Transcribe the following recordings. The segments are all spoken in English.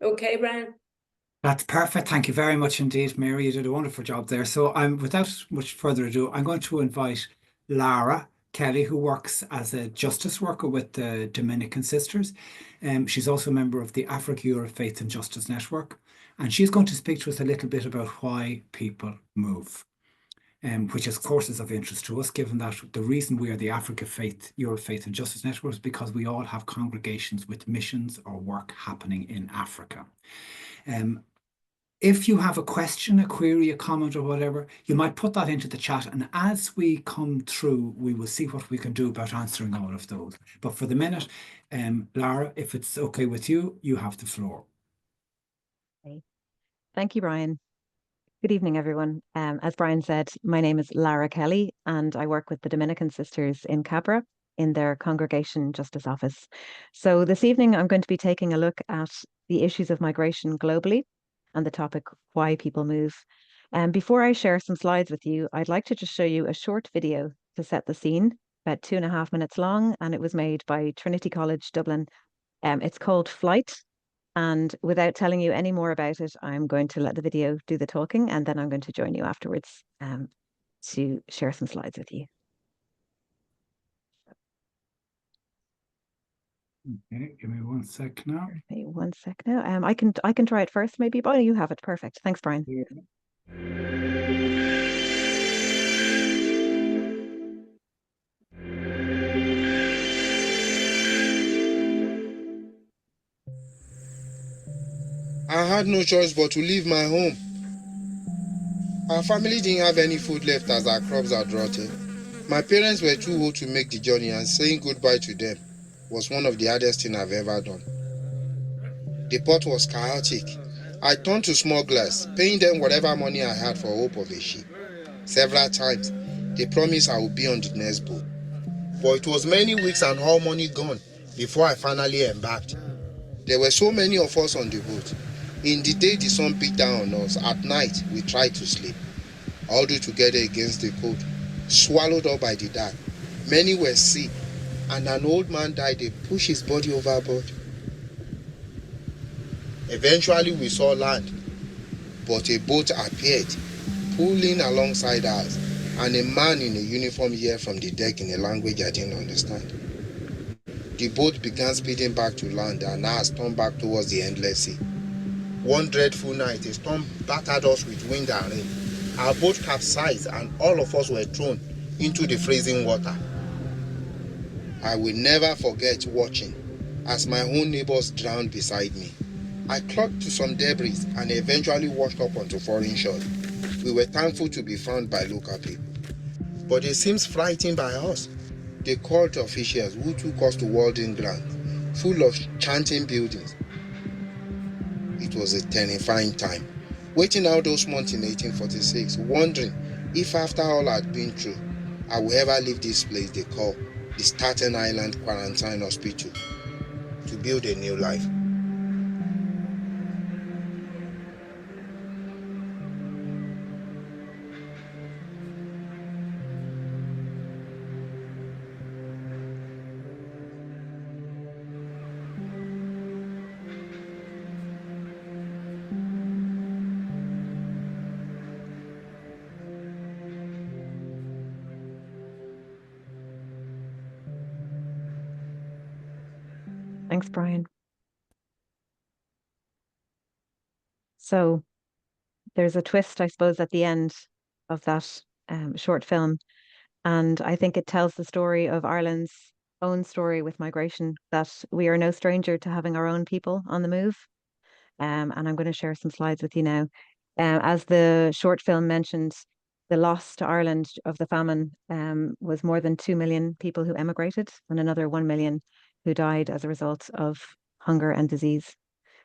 Okay, Brian. That's perfect. Thank you very much indeed, Mary. You did a wonderful job there. So I'm without much further ado, I'm going to invite Lara Kelly, who works as a justice worker with the Dominican Sisters. She's also a member of the Africa Europe Faith and Justice Network. And she's going to speak to us a little bit about why people move, which of course is of interest to us, given that the reason we are the Africa Faith, Europe Faith and Justice Network is because we all have congregations with missions or work happening in Africa. Um, if you have a question, a query, a comment, or whatever, you might put that into the chat. And as we come through, we will see what we can do about answering all of those. But for the minute, Lara, if it's okay with you, you have the floor. Okay. Thank you, Brian. Good evening, everyone. As Brian said, my name is Lara Kelly, and I work with the Dominican Sisters in Cabra in their Congregation Justice Office. So this evening, I'm going to be taking a look at the issues of migration globally and the topic why people move. And before I share some slides with you, I'd like to just show you a short video to set the scene, about 2.5 minutes long, and it was made by Trinity College Dublin. It's called Flight. And without telling you any more about it, I'm going to let the video do the talking, and then I'm going to join you afterwards to share some slides with you. Okay, give me 1 sec now. Okay, 1 sec now. I can try it first, maybe. But you have it. Perfect. Thanks, Brian. Yeah. I had no choice but to leave my home. Our family didn't have any food left as our crops had rotted. My parents were too old to make the journey, and saying goodbye to them was one of the hardest things I've ever done. The port was chaotic. I turned to smugglers, paying them whatever money I had for hope of a ship. Several times, they promised I would be on the next boat. But it was many weeks and all money gone before I finally embarked. There were so many of us on the boat. In the day, the sun beat down on us. At night, we tried to sleep. Huddled together against the cold, swallowed up by the dark. Many were sick, and an old man died. They pushed his body overboard. Eventually, we saw land, but a boat appeared, pulling alongside us, and a man in a uniform yelled from the deck in a language I didn't understand. The boat began speeding back to land, and ours turned back towards the endless sea. One dreadful night, a storm battered us with wind and rain. Our boat capsized, and all of us were thrown into the freezing water. I will never forget watching as my own neighbors drowned beside me. I clung to some debris and eventually washed up onto foreign shores. We were thankful to be found by local people. But they seemed frightened by us. They called officials who took us to Walden Ground, full of chanting buildings. It was a terrifying time, waiting out those months in 1846, wondering if after all I'd been through, I would ever leave this place they call the Staten Island Quarantine Hospital to build a new life. Thanks, Brian. So there's a twist, I suppose, at the end of that short film. And I think it tells the story of Ireland's own story with migration, that we are no stranger to having our own people on the move. And I'm going to share some slides with you now. As the short film mentioned, the loss to Ireland of the famine was more than 2 million people who emigrated and another 1 million who died as a result of hunger and disease.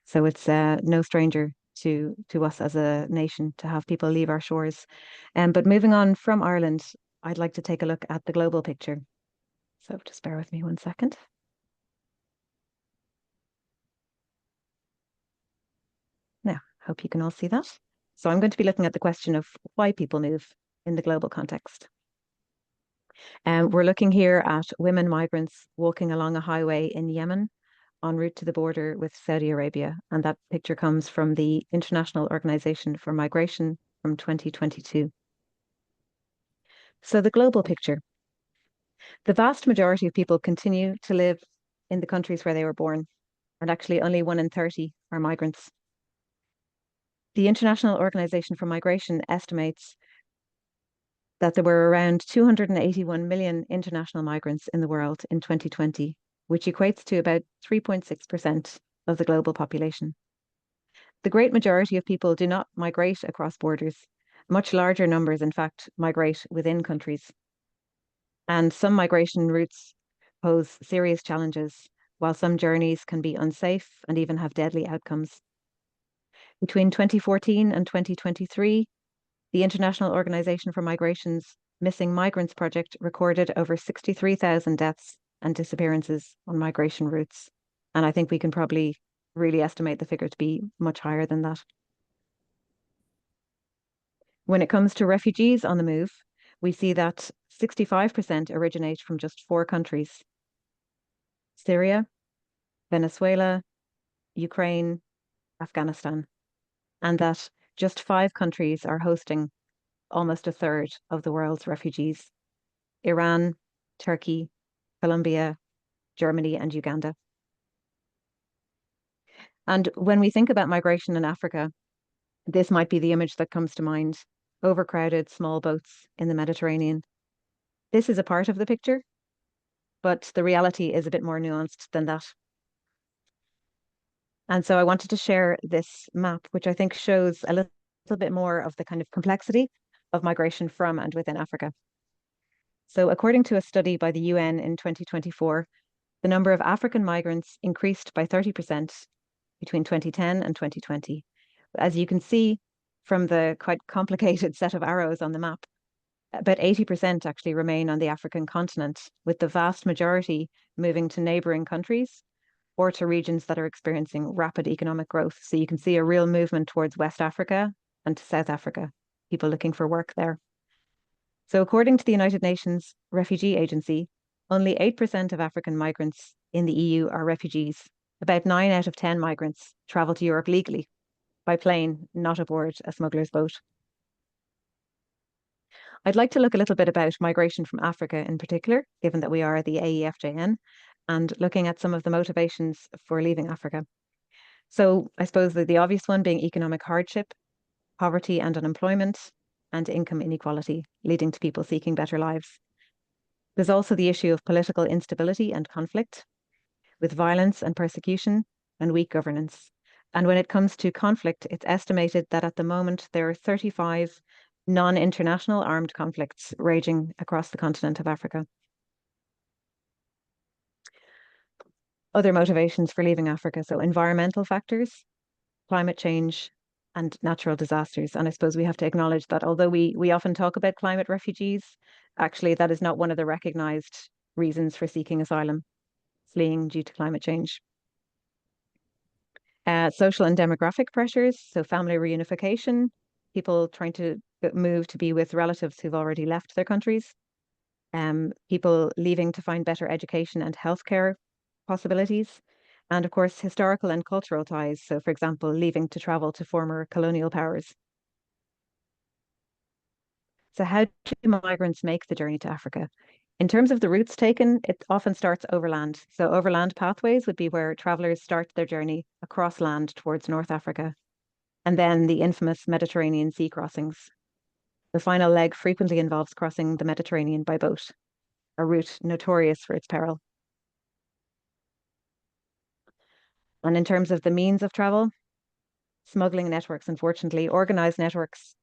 So it's no stranger to us as a nation to have people leave our shores. But moving on from Ireland, I'd like to take a look at the global picture. So just bear with me 1 second. Now, hope you can all see that. So I'm going to be looking at the question of why people move in the global context. We're looking here at women migrants walking along a highway in Yemen en route to the border with Saudi Arabia. And that picture comes from the International Organization for Migration from 2022. So the global picture. The vast majority of people continue to live in the countries where they were born, and actually only 1 in 30 are migrants. The International Organization for Migration estimates that there were around 281 million international migrants in the world in 2020, which equates to about 3.6% of the global population. The great majority of people do not migrate across borders. Much larger numbers, in fact, migrate within countries. And some migration routes pose serious challenges, while some journeys can be unsafe and even have deadly outcomes. Between 2014 and 2023, the International Organization for Migration's Missing Migrants Project recorded over 63,000 deaths and disappearances on migration routes. And I think we can probably really estimate the figure to be much higher than that. When it comes to refugees on the move, we see that 65% originate from just 4 countries: Syria, Venezuela, Ukraine, Afghanistan, and that just 5 countries are hosting almost a third of the world's refugees: Iran, Turkey, Colombia, Germany, and Uganda. And when we think about migration in Africa, this might be the image that comes to mind: overcrowded small boats in the Mediterranean. This is a part of the picture, but the reality is a bit more nuanced than that. And so I wanted to share this map, which I think shows a little bit more of the kind of complexity of migration from and within Africa. So according to a study by the UN in 2024, the number of African migrants increased by 30% between 2010 and 2020. As you can see from the quite complicated set of arrows on the map, about 80% actually remain on the African continent, with the vast majority moving to neighboring countries or to regions that are experiencing rapid economic growth. So you can see a real movement towards West Africa and to South Africa, people looking for work there. So according to the United Nations Refugee Agency, only 8% of African migrants in the EU are refugees. About 9 out of 10 migrants travel to Europe legally by plane, not aboard a smuggler's boat. I'd like to look a little bit about migration from Africa in particular, given that we are the AEFJN, and looking at some of the motivations for leaving Africa. So I suppose the obvious one being economic hardship, poverty and unemployment, and income inequality, leading to people seeking better lives. There's also the issue of political instability and conflict, with violence and persecution and weak governance. And when it comes to conflict, it's estimated that at the moment there are 35 non-international armed conflicts raging across the continent of Africa. Other motivations for leaving Africa: so environmental factors, climate change, and natural disasters. And I suppose we have to acknowledge that although we often talk about climate refugees, actually that is not one of the recognized reasons for seeking asylum, fleeing due to climate change. Social and demographic pressures, so family reunification, people trying to move to be with relatives who've already left their countries, people leaving to find better education and healthcare possibilities, and of course, historical and cultural ties. So for example, leaving to travel to former colonial powers. So how do migrants make the journey to Africa? In terms of the routes taken, it often starts overland. So overland pathways would be where travelers start their journey across land towards North Africa, and then the infamous Mediterranean sea crossings. The final leg frequently involves crossing the Mediterranean by boat, a route notorious for its peril. And in terms of the means of travel, smuggling networks, unfortunately, organized networks,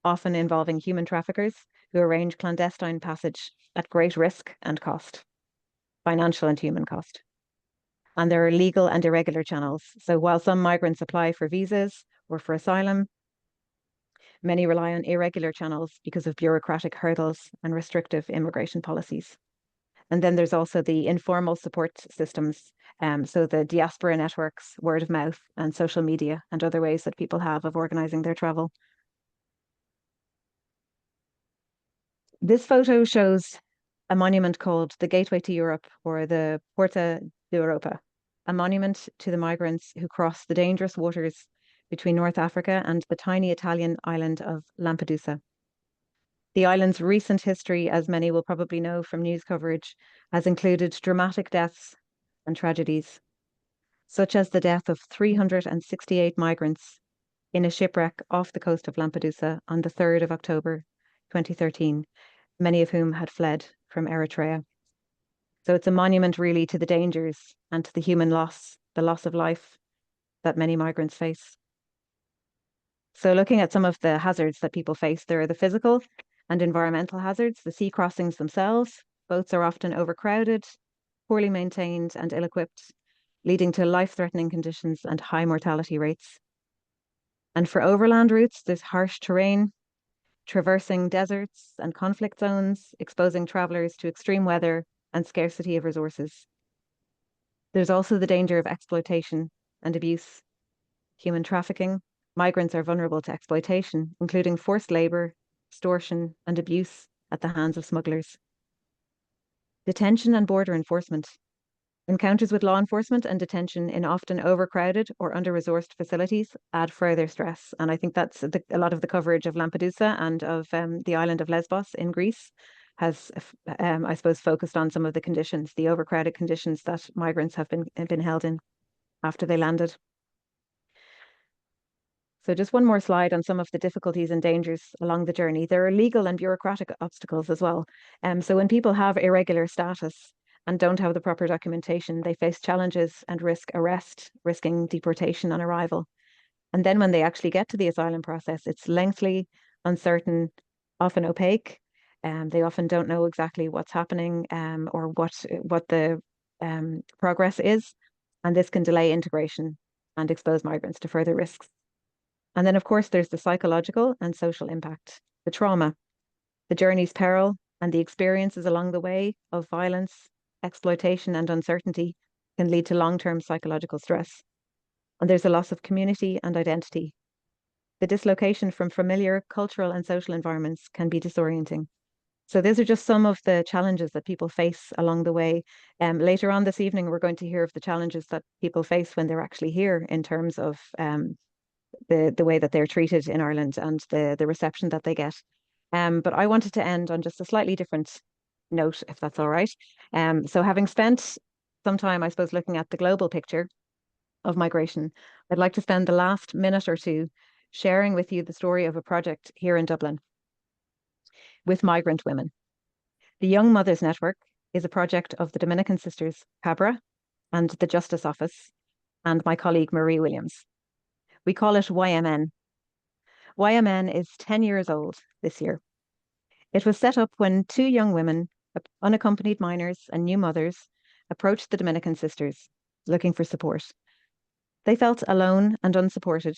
often involving human traffickers who arrange clandestine passage at great risk and cost, financial and human cost. And there are legal and irregular channels. So while some migrants apply for visas or for asylum, many rely on irregular channels because of bureaucratic hurdles and restrictive immigration policies. And then there's also the informal support systems, so the diaspora networks, word of mouth, and social media, and other ways that people have of organizing their travel. This photo shows a monument called the Gateway to Europe, or the Porta d'Europa. a monument to the migrants who crossed the dangerous waters between North Africa and the tiny Italian island of Lampedusa. The island's recent history, as many will probably know from news coverage, has included dramatic deaths and tragedies, such as the death of 368 migrants in a shipwreck off the coast of Lampedusa on the 3rd of October 2013, many of whom had fled from Eritrea. So it's a monument really to the dangers and to the human loss, the loss of life that many migrants face. So looking at some of the hazards that people face, there are the physical and environmental hazards, the sea crossings themselves. Boats are often overcrowded, poorly maintained and ill-equipped, leading to life-threatening conditions and high mortality rates. And for overland routes, there's harsh terrain, traversing deserts and conflict zones, exposing travellers to extreme weather and scarcity of resources. There's also the danger of exploitation and abuse, human trafficking. Migrants are vulnerable to exploitation, including forced labour, extortion, and abuse at the hands of smugglers. Detention and border enforcement. Encounters with law enforcement and detention in often overcrowded or under-resourced facilities add further stress. And I think that's a lot of the coverage of Lampedusa and of the island of Lesbos in Greece has, I suppose, focused on some of the conditions, the overcrowded conditions that migrants have been held in after they landed. So just one more slide on some of the difficulties and dangers along the journey. There are legal and bureaucratic obstacles as well. So when people have irregular status and don't have the proper documentation, they face challenges and risk arrest, risking deportation on arrival. And then when they actually get to the asylum process, it's lengthy, uncertain, often opaque. They often don't know exactly what's happening or what the progress is. And this can delay integration and expose migrants to further risks. And then, of course, there's the psychological and social impact, the trauma, the journey's peril, and the experiences along the way of violence, exploitation, and uncertainty can lead to long-term psychological stress. And there's a loss of community and identity. The dislocation from familiar cultural and social environments can be disorienting. So these are just some of the challenges that people face along the way. Later on this evening, we're going to hear of the challenges that people face when they're actually here in terms of the way that they're treated in Ireland and the reception that they get. But I wanted to end on just a slightly different note, if that's all right. So having spent some time, I suppose, looking at the global picture of migration, I'd like to spend the last minute or two sharing with you the story of a project here in Dublin with migrant women. The Young Mothers Network is a project of the Dominican Sisters Cabra and the Justice Office and my colleague Marie Williams. We call it YMN. YMN is 10 years old this year. It was set up when two young women, unaccompanied minors and new mothers, approached the Dominican Sisters looking for support. They felt alone and unsupported,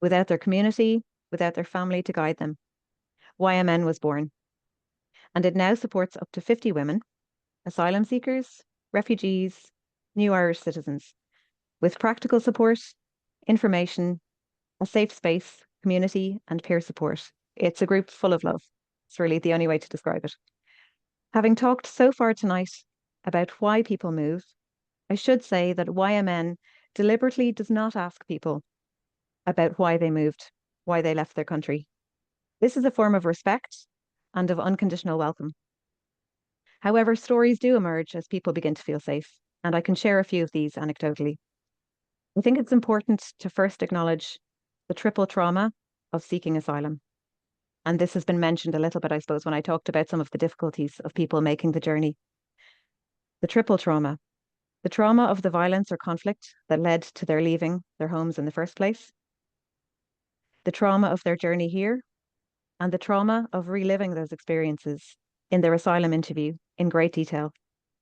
without their community, without their family to guide them. YMN was born, and it now supports up to 50 women, asylum seekers, refugees, new Irish citizens, with practical support, information, a safe space, community, and peer support. It's a group full of love. It's really the only way to describe it. Having talked so far tonight about why people move, I should say that YMN deliberately does not ask people about why they moved, why they left their country. This is a form of respect and of unconditional welcome. However, stories do emerge as people begin to feel safe, and I can share a few of these anecdotally. I think it's important to first acknowledge the triple trauma of seeking asylum. And this has been mentioned a little bit, I suppose, when I talked about some of the difficulties of people making the journey. The triple trauma. The trauma of the violence or conflict that led to their leaving their homes in the first place. The trauma of their journey here, and the trauma of reliving those experiences in their asylum interview in great detail,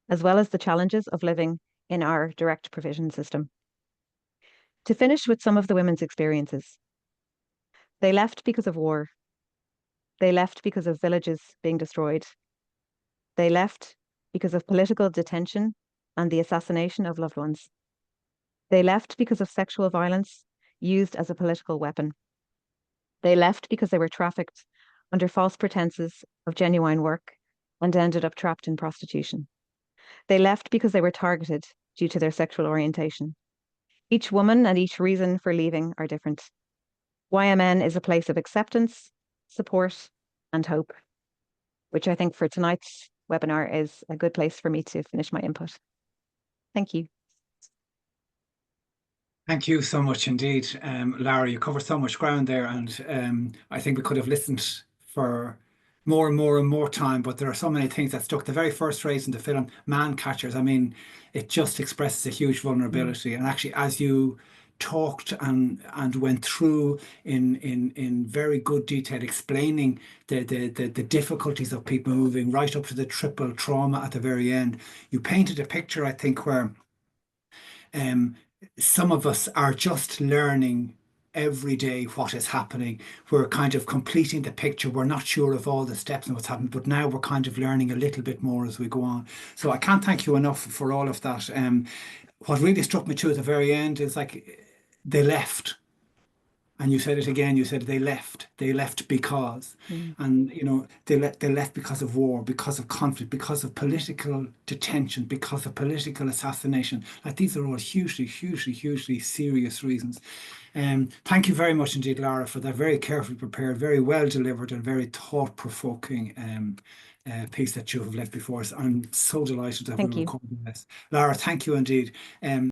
as well as the challenges of living in our direct provision system. To finish with some of the women's experiences. They left because of war. They left because of villages being destroyed. They left because of political detention and the assassination of loved ones. They left because of sexual violence used as a political weapon. They left because they were trafficked under false pretenses of genuine work and ended up trapped in prostitution. They left because they were targeted due to their sexual orientation. Each woman and each reason for leaving are different. YMN is a place of acceptance, support, and hope, which I think for tonight's webinar is a good place for me to finish my input. Thank you. Thank you so much indeed, Lara. You covered so much ground there, and I think we could have listened for more and more and more time, but there are so many things that stuck. The very first phrase in the film, man catchers, I mean, it just expresses a huge vulnerability. And actually, as you talked and went through in very good detail, explaining the difficulties of people moving right up to the triple trauma at the very end, you painted a picture, I think, where um, some of us are just learning every day what is happening. We're kind of completing the picture. We're not sure of all the steps and what's happening, but now we're kind of learning a little bit more as we go on. So I can't thank you enough for all of that. What really struck me too at the very end is like they left. And you said it again, you said they left. They left because. And you know, they left because of war, because of conflict, because of political detention, because of political assassination. Like these are all hugely, hugely, hugely serious reasons. Thank you very much indeed, Lara, for that very carefully prepared, very well delivered, and very thought-provoking piece that you have left before us. I'm so delighted that we Thank were you. recording this. Lara, thank you indeed.